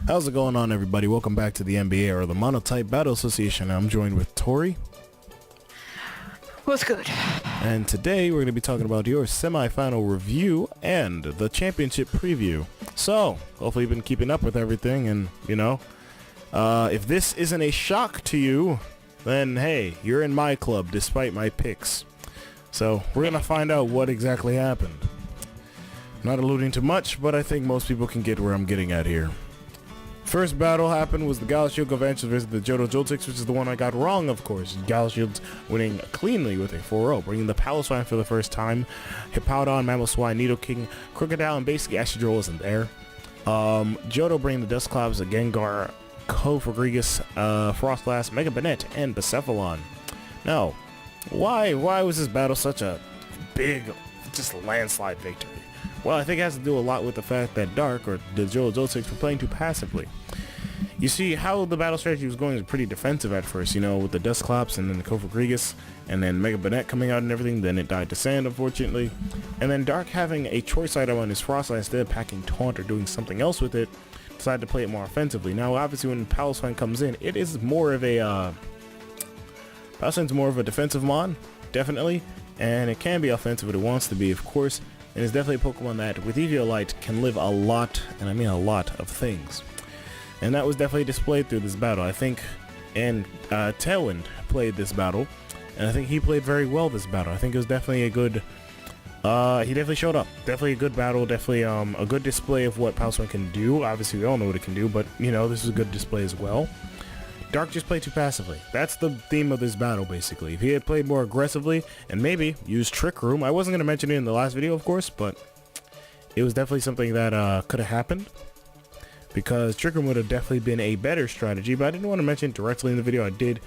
How's it going on, everybody? Welcome back to the MBA, or the Monotype Battle Association. I'm joined with Tori. What's good? And today we're going to be talking about your semifinal review and the championship preview. So, hopefully you've been keeping up with everything, and, if this isn't a shock to you, then hey, you're in my club despite my picks. So, we're going to find out what exactly happened. Not alluding to much, but I think most people can get where I'm getting at here. First battle happened was the Shield Convention versus the Johto Joltix, which is the one I got wrong, of course. Shield winning cleanly with a 4-0, bringing the Paloswine for the first time. Hippowdon, Mamoswine, Nidoking, Crocodile, and basically Astrodrill wasn't there. Johto bringing the Dusclops, Gengar, Cofagrigus, Frostlass, Mega Banette, and Bucephalon. Now, why was this battle such a big, just landslide victory? Well, I think it has to do a lot with the fact that Dark, or the Johto Joltix, were playing too passively. You see, how the battle strategy was going was pretty defensive at first, with the Dusclops and then the Cofagrigus, and then Mega Banette coming out and everything, then it died to sand, unfortunately. And then Dark, having a choice item on his Frostlass instead of packing Taunt or doing something else with it, decided to play it more offensively. Now, obviously, when Paloswine comes in, it is more of a, Paloswine's more of a defensive mon, definitely, and it can be offensive if it wants to be, of course. And it's definitely a Pokemon that, with Eviolite, can live a lot, and I mean a lot, of things. And that was definitely displayed through this battle. I think, and Tailwind played this battle, and I think he played very well this battle. I think it was definitely a good, he definitely showed up. Definitely a good battle, definitely a good display of what Paloswine can do. Obviously, we all know what it can do, but, this is a good display as well. Dark just played too passively. That's the theme of this battle, basically. If he had played more aggressively and maybe used Trick Room, I wasn't going to mention it in the last video, of course, but it was definitely something that could have happened, because Trick Room would have definitely been a better strategy, but I didn't want to mention it directly in the video. I did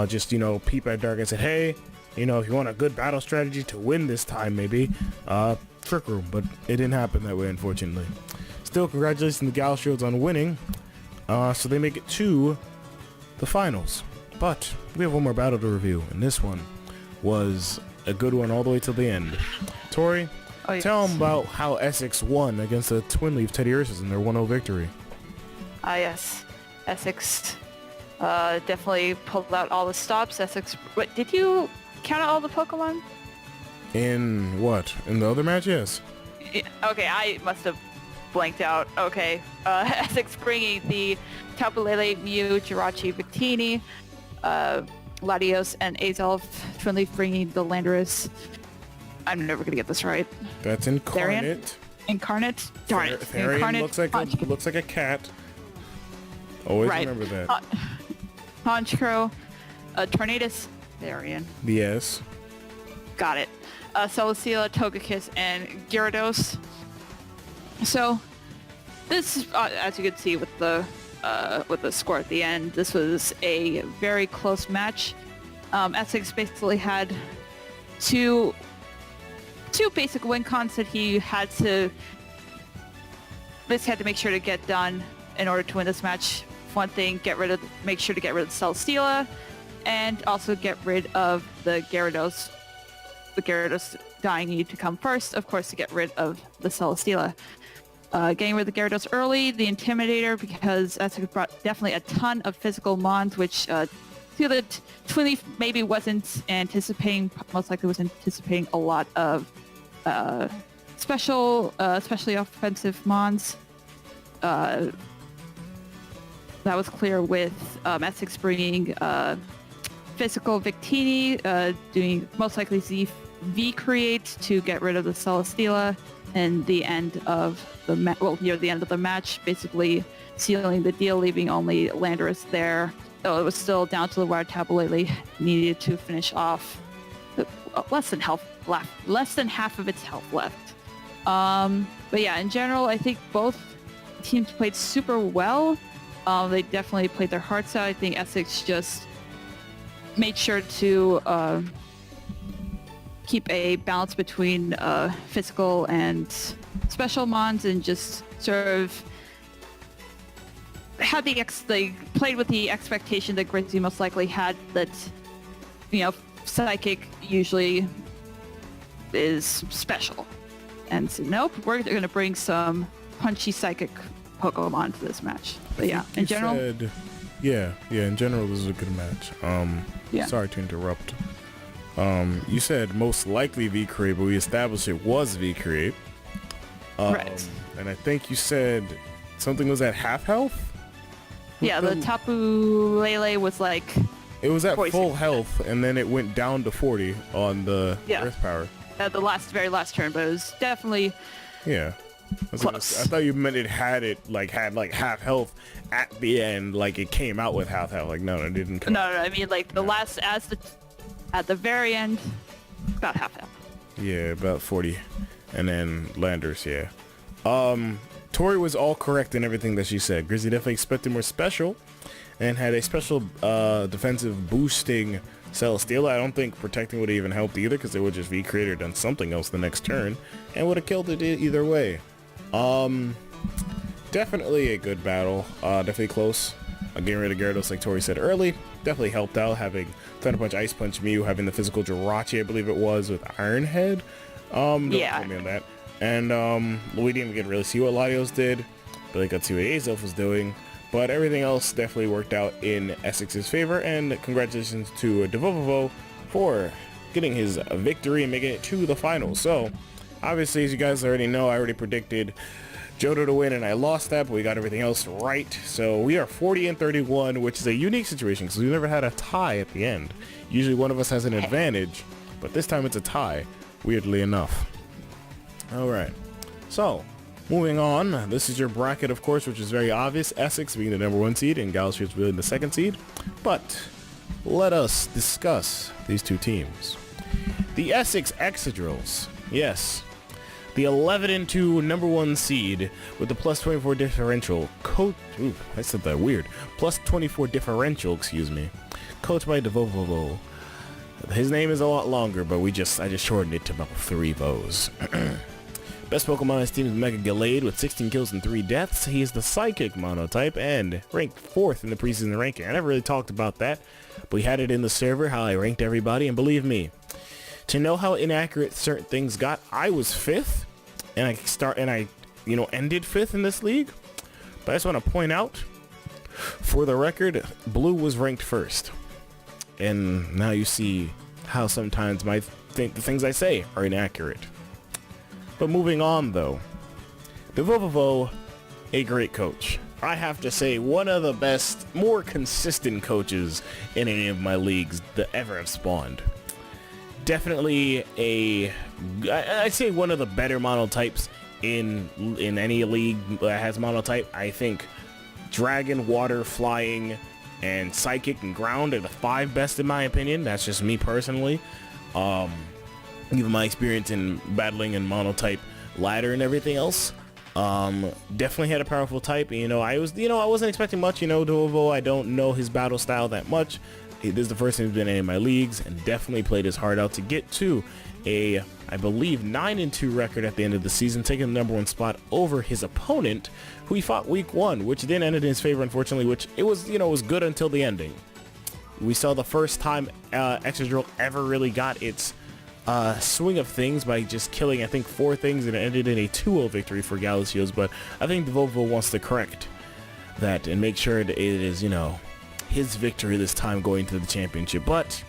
just, peep at Dark and said, hey, if you want a good battle strategy to win this time, maybe, Trick Room, but it didn't happen that way, unfortunately. Still, congratulations to the Shields on winning, so they make it to the finals. But we have one more battle to review, and this one was a good one all the way till the end. Tori, tell them about how Essex won against the Twin Leaf Teddy Ursus in their 1-0 victory. Yes. Essex definitely pulled out all the stops. Essex, what, did you count out all the Pokemon? In what? In the other match? Yes. Yeah, okay, I must have blanked out. Okay. Essex bringing the Tapu Lele, Mew, Jirachi, Victini, Latios, and Azelf. Twin Leaf bringing the Landorus. I'm never gonna get this right. That's Incarnate. Therian? Incarnate? Darn it. Therian Incarnate looks like a cat. Always remember that. Honchkrow, Tornadus, Therian. Yes. Got it. Celesteela, Togekiss, and Gyarados. So, this, as you can see with the score at the end, this was a very close match. Essex basically had two basic win cons that he had to make sure to get done in order to win this match. One thing, make sure to get rid of Celesteela, and also get rid of the Gyarados. The Gyarados dying needed to come first, of course, to get rid of the Celesteela. Getting rid of the Gyarados early, the Intimidator, because Essex brought definitely a ton of physical mons, which the Twin Leaf maybe wasn't anticipating, most likely was anticipating a lot of especially offensive mons. That was clear with Essex bringing physical Victini, doing most likely V create to get rid of the Celesteela, and the end of near the end of the match, basically sealing the deal, leaving only Landorus there. Though it was still down to the wire, Tapu Lele needed to finish off less than half of its health left. But yeah, in general, I think both teams played super well. They definitely played their hearts out. I think Essex just made sure to keep a balance between physical and special mons, and just sort of had they played with the expectation that Grizzly most likely had, that Psychic usually is special, and so nope, we're going to bring some punchy Psychic Pokemon to this match. But yeah, You in general, said, yeah, in general, this is a good match. Yeah. Sorry to interrupt. You said most likely V-Create, but we established it was V-Create. Right. And I think you said something was at half health? yeah, the Tapu Lele was like, It was at 46%. full health, and then it went down to 40 on the Yeah. Earth Power. at the very last turn, but it was definitely Yeah. close. I thought you meant it had half health at the end, like it came out with half health. Like no, it didn't come. No, I mean like the last at the very end, about half health. Yeah, about 40. And then Landers, yeah. Tori was all correct in everything that she said. Grizzly definitely expected more special and had a special defensive boosting Celesteela. I don't think protecting would have even helped either because it would just V-Create or done something else the next turn and would have killed it either way. Definitely a good battle. Definitely close. Getting rid of Gyarados, like Tori said early, definitely helped out. Having Thunder Punch, Ice Punch Mew, having the physical Jirachi, I believe it was, with Iron Head. Don't quote me on that. And we didn't even really see what Latios did, but I got to see what Azelf was doing. But everything else definitely worked out in Essex's favor, and congratulations to Devovovo for getting his victory and making it to the finals. So, obviously, as you guys already know, I already predicted Johto to win, and I lost that, but we got everything else right. So we are 40-31, which is a unique situation because we've never had a tie at the end. Usually one of us has an advantage, but this time it's a tie, weirdly enough. All right, so moving on, this is your bracket, of course, which is very obvious. Essex being the number 1 seed and Galaxy being the 2nd seed. But let us discuss these two teams. The Essex Excadrills, yes. The 11-2 number 1 seed with the plus 24 differential. I said that weird. Plus 24 differential, excuse me. Coached by Devovovo. His name is a lot longer, but I just shortened it to about 3 Vos. Best Pokemon on his team is Mega Gallade with 16 kills and 3 deaths. He is the Psychic Monotype and ranked 4th in the preseason ranking. I never really talked about that, but we had it in the server, how I ranked everybody, and believe me, to know how inaccurate certain things got, I was 5th, and I ended 5th in this league. But I just want to point out, for the record, Blue was ranked 1st. And now you see how sometimes the things I say are inaccurate. But moving on, though, Devovovo, a great coach. I have to say, one of the best, more consistent coaches in any of my leagues that ever have spawned. Definitely I'd say one of the better monotypes in any league that has monotype. I think Dragon, Water, Flying, and Psychic and Ground are the 5 best in my opinion. That's just me personally. Given my experience in battling in monotype ladder and everything else, definitely had a powerful type. I wasn't expecting much. Devovo, I don't know his battle style that much. This is the first time he's been in any of my leagues, and definitely played his heart out to get to a, I believe, 9-2 record at the end of the season, taking the number 1 spot over his opponent, who he fought week 1, which then ended in his favor, unfortunately, which it was good until the ending. We saw the first time Excadrill ever really got its swing of things by just killing, I think, 4 things, and it ended in a 2-0 victory for Galaxios, but I think Devovo wants to correct that and make sure that it is, his victory this time going to the championship. But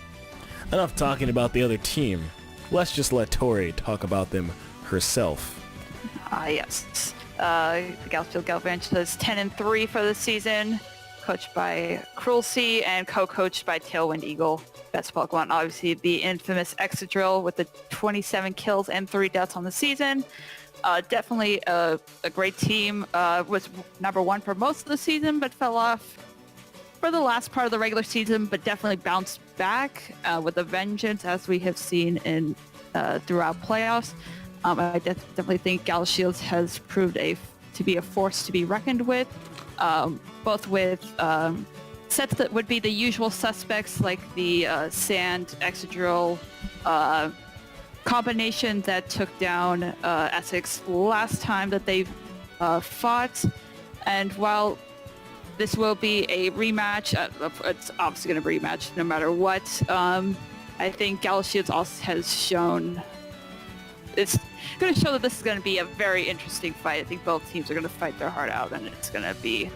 enough talking about the other team. Let's just let Tori talk about them herself. Yes. The Galsfield Galvantula is 10-3 for the season, coached by Cruelty and co-coached by Tailwind Eagle. Best Pokemon, obviously the infamous Excadrill with the 27 kills and 3 deaths on the season. Definitely a great team. Was number 1 for most of the season, but fell off for the last part of the regular season, but definitely bounced back with a vengeance, as we have seen in throughout playoffs. I definitely think Galaxios has proved to be a force to be reckoned with, both with sets that would be the usual suspects, like the Sand Excadrill combination that took down Essex last time that they fought. And while this will be a rematch, it's obviously going to be a rematch no matter what. I think Galaxios also has shown it's going to show that this is going to be a very interesting fight. I think both teams are going to fight their heart out, and it's going to be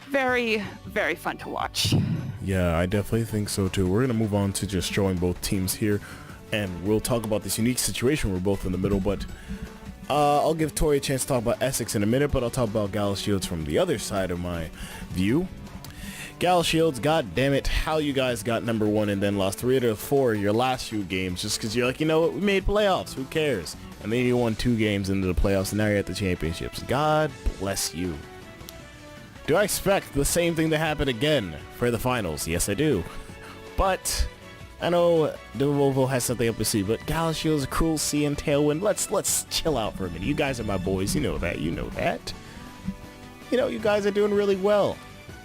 very, very fun to watch. Yeah, I definitely think so too. We're going to move on to just showing both teams here, and we'll talk about this unique situation. We're both in the middle, but I'll give Tori a chance to talk about Essex in a minute, but I'll talk about Gala Shields from the other side of my view. Gala Shields, god damn it, how you guys got number 1 and then lost 3 out of 4 your last few games just because you're like, you know what, we made playoffs, who cares? And then you won 2 games into the playoffs, and now you're at the championships. God bless you. Do I expect the same thing to happen again for the finals? Yes, I do. But I know Devolvo has something up to see, but Gala Shields, Cruel Sea, and Tailwind, let's chill out for a minute. You guys are my boys. You know that. You know that. You know, you guys are doing really well.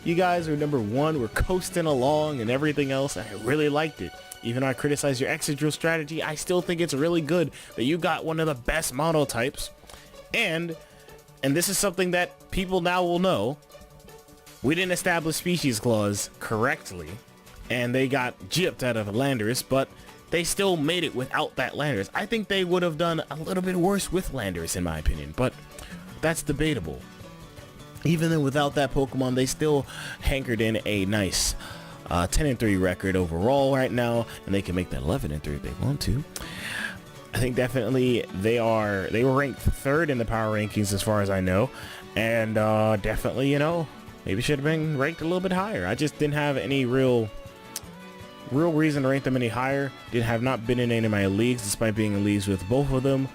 You guys are number 1. We're coasting along and everything else. I really liked it. Even though I criticize your exit drill strategy, I still think it's really good that you got one of the best monotypes. And this is something that people now will know. We didn't establish species clause correctly, and they got gypped out of Landorus, but they still made it without that Landorus. I think they would have done a little bit worse with Landorus, in my opinion, but that's debatable. Even then, without that Pokemon, they still hankered in a nice 10-3 record overall right now, and they can make that 11-3 if they want to. I think definitely they were ranked 3rd in the power rankings as far as I know, and definitely, you know, maybe should have been ranked a little bit higher. I just didn't have any real reason to rank them any higher. Have not been in any of my leagues, despite being in leagues with both of them,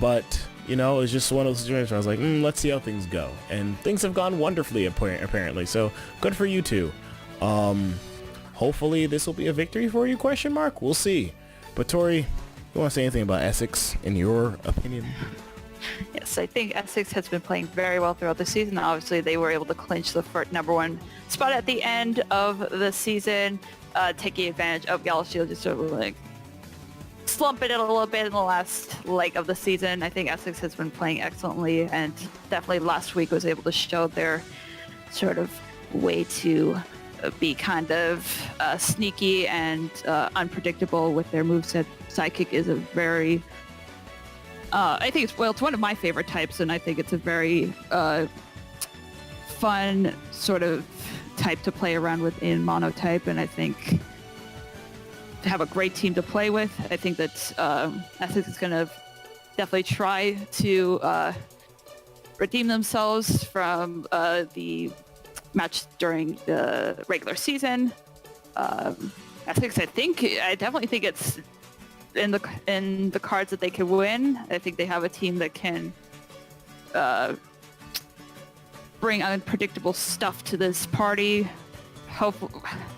but you know, it's just one of those situations where I was like, let's see how things go. And things have gone wonderfully, apparently. So, good for you two. Hopefully, this will be a victory for you, question mark? We'll see. But, Tori, you want to say anything about Essex, in your opinion? Yes, I think Essex has been playing very well throughout the season. Obviously, they were able to clinch the number 1 spot at the end of the season, taking advantage of Gala Shield, just sort of like slumping it a little bit in the last leg of the season. I think Essex has been playing excellently, and definitely last week was able to show their sort of way to be kind of sneaky and unpredictable with their moveset. Sidekick is a very I think it's one of my favorite types, and I think it's a very fun sort of type to play around with in monotype, and I think to have a great team to play with. I think that Essex is going to definitely try to redeem themselves from the match during the regular season. Essex, I definitely think it's in the cards that they can win. I think they have a team that can bring unpredictable stuff to this party.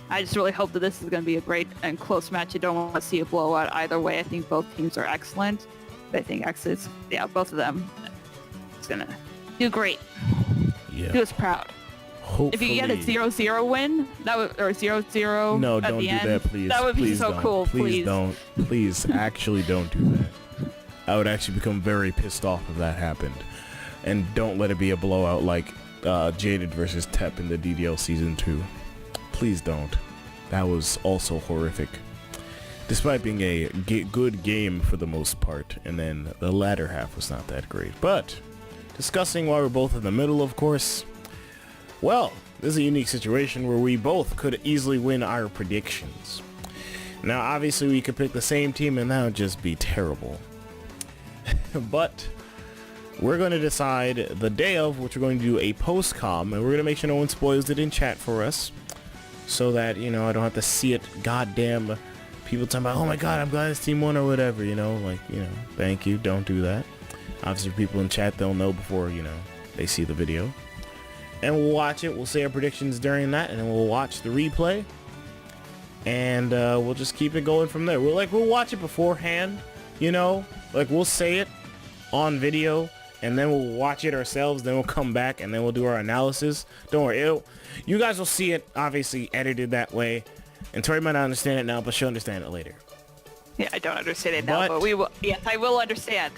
I just really hope that this is going to be a great and close match. I don't want to see a blowout either way. I think both teams are excellent. But I think Essex, both of them, is going to do great. Yeah. Do us proud. Hopefully. If you get a 0-0 win, that would, or 0-0 no, at don't the do end, that, please. that would be Please so don't. cool. Please don't. Please, actually don't do that. I would actually become very pissed off if that happened. And don't let it be a blowout like Jaded versus Tep in the DDL Season 2. Please don't. That was also horrific. Despite being a good game for the most part, and then the latter half was not that great. But, discussing why we're both in the middle, of course, well, this is a unique situation where we both could easily win our predictions. Now, obviously, we could pick the same team and that would just be terrible. But we're going to decide the day of, which we're going to do a post-com, and we're going to make sure no one spoils it in chat for us, so that, you know, I don't have to see it goddamn people talking about, oh my god, I'm glad this team won or whatever, you know, like, you know, thank you, don't do that. Obviously, people in chat, they'll know before, you know, they see the video. And we'll watch it, we'll say our predictions during that, and then we'll watch the replay. And we'll just keep it going from there. We'll watch it beforehand, you know, like we'll say it on video, and then we'll watch it ourselves, then we'll come back, and then we'll do our analysis. Don't worry, you guys will see it, obviously, edited that way. And Tori might not understand it now, but she'll understand it later. Yeah, I don't understand it now, but we will. Yes, I will understand.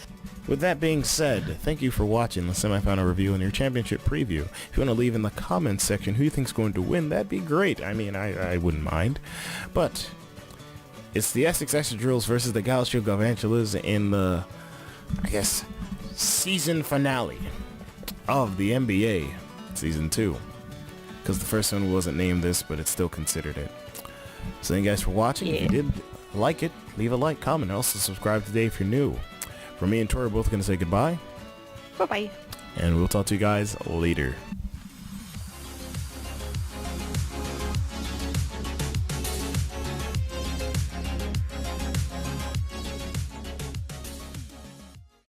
With that being said, thank you for watching the semifinal review and your championship preview. If you want to leave in the comments section who you think's going to win, that'd be great. I mean, I wouldn't mind. But it's the Essex Extra Drills versus the Gala Shield Garvantulas in the I guess, season finale of the NBA season 2. Because the first one wasn't named this, but it's still considered it. So thank you guys for watching. If you did like it, leave a like, comment, and also subscribe today if you're new. For me and Tori, we're both going to say goodbye. Bye-bye. And we'll talk to you guys later.